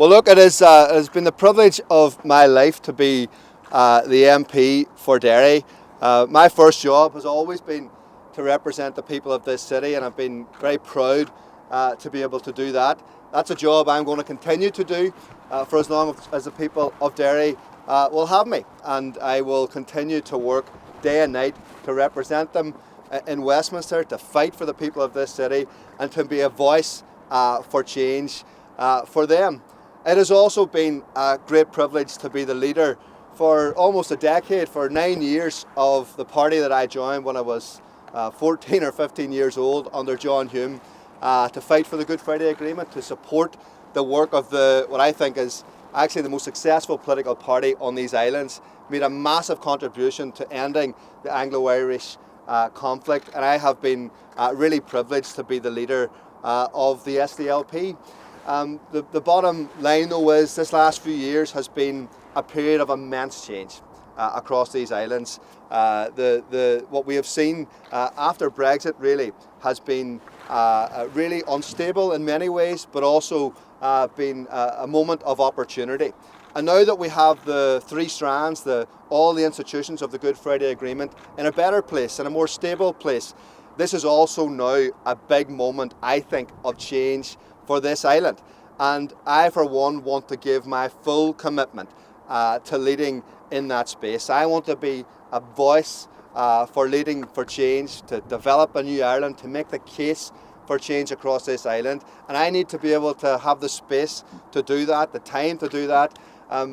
Well, look, it has been the privilege of my life to be the MP for Derry. My first job has always been to represent the people of this city, and I've been very proud to be able to do that. That's a job I'm going to continue to do for as long as the people of Derry will have me, and I will continue to work day and night to represent them in Westminster, to fight for the people of this city, and to be a voice for change for them. It has also been a great privilege to be the leader for almost a decade, for 9 years, of the party that I joined when I was 14 or 15 years old under John Hume, to fight for the Good Friday Agreement, to support the work of what I think is actually the most successful political party on these islands, made a massive contribution to ending the Anglo-Irish conflict, and I have been really privileged to be the leader of the SDLP. The bottom line, though, is this last few years has been a period of immense change across these islands. What we have seen after Brexit really has been really unstable in many ways, but also been a moment of opportunity. And now that we have the three strands, all the institutions of the Good Friday Agreement in a better place, in a more stable place, this is also now a big moment, I think, of change for this island. And I, for one, want to give my full commitment to leading in that space. I want to be a voice for leading for change, to develop a new Ireland, to make the case for change across this island. And I need to be able to have the space to do that, the time to do that.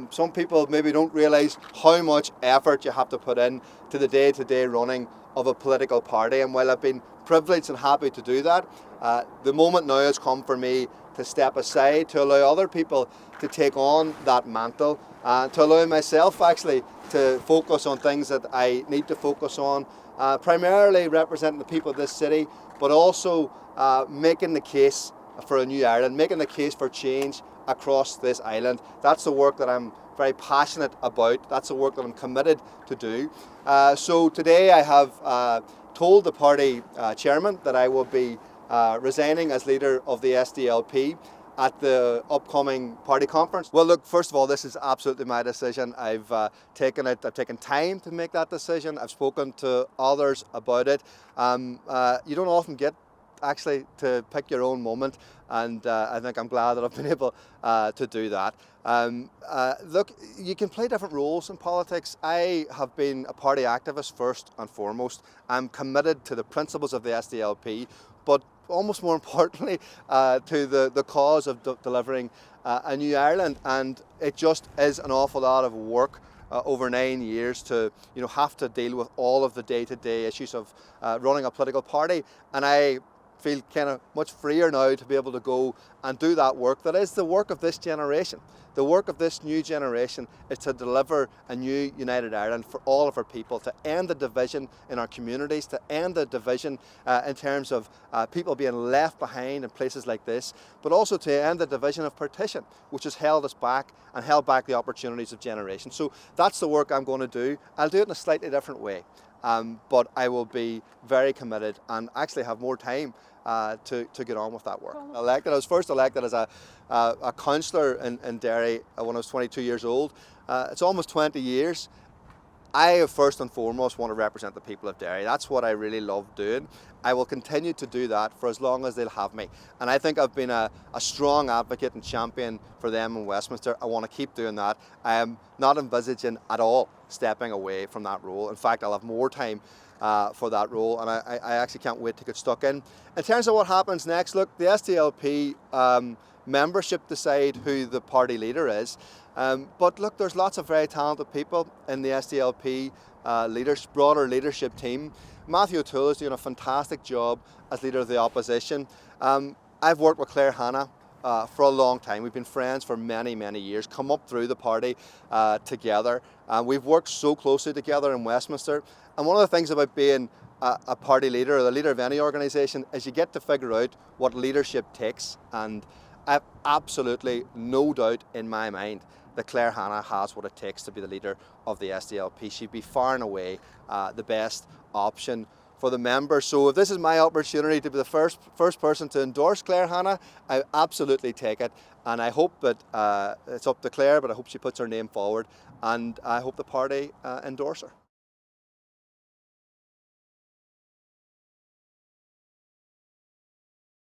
Some people maybe don't realise how much effort you have to put in to the day-to-day running of a political party. And while I've been privileged and happy to do that, the moment now has come for me to step aside, to allow other people to take on that mantle, to allow myself actually to focus on things that I need to focus on, primarily representing the people of this city, but also making the case for a new Ireland, making the case for change across this island. That's the work that I'm very passionate about. That's the work that I'm committed to do. So today I have told the party chairman that I will be resigning as leader of the SDLP at the upcoming party conference. Well, look, first of all, this is absolutely my decision. I've taken time to make that decision. I've spoken to others about it. You don't often get actually to pick your own moment, and I think I'm glad that I've been able to do that. Look, you can play different roles in politics. I have been a party activist first and foremost. I'm committed to the principles of the SDLP, but almost more importantly to the cause of delivering a new Ireland. And it just is an awful lot of work over 9 years to have to deal with all of the day-to-day issues of running a political party. And I feel kind of much freer now to be able to go and do that work that is the work of this generation. The work of this new generation is to deliver a new united Ireland for all of our people, to end the division in our communities, to end the division in terms of people being left behind in places like this, but also to end the division of partition, which has held us back and held back the opportunities of generations. So that's the work I'm going to do. I'll do it in a slightly different way. But I will be very committed and actually have more time to get on with that work. I was first elected as a councillor in Derry when I was 22 years old. It's almost 20 years. I first and foremost want to represent the people of Derry. That's what I really love doing. I will continue to do that for as long as they'll have me. And I think I've been a strong advocate and champion for them in Westminster. I want to keep doing that. I am not envisaging at all stepping away from that role. In fact, I'll have more time for that role, and I actually can't wait to get stuck in. In terms of what happens next, look, the SDLP membership decide who the party leader is. But look, there's lots of very talented people in the SDLP broader leadership team. Matthew O'Toole is doing a fantastic job as leader of the opposition. I've worked with Hanna for a long time. We've been friends for many, many years, come up through the party together. We've worked so closely together in Westminster. And one of the things about being a party leader or the leader of any organisation is you get to figure out what leadership takes. And I've absolutely no doubt in my mind that Hanna has what it takes to be the leader of the SDLP. She'd be far and away the best option for the members. So if this is my opportunity to be the first person to endorse Claire Hanna, I absolutely take it. And I hope that it's up to Claire, but I hope she puts her name forward, and I hope the party endorse her.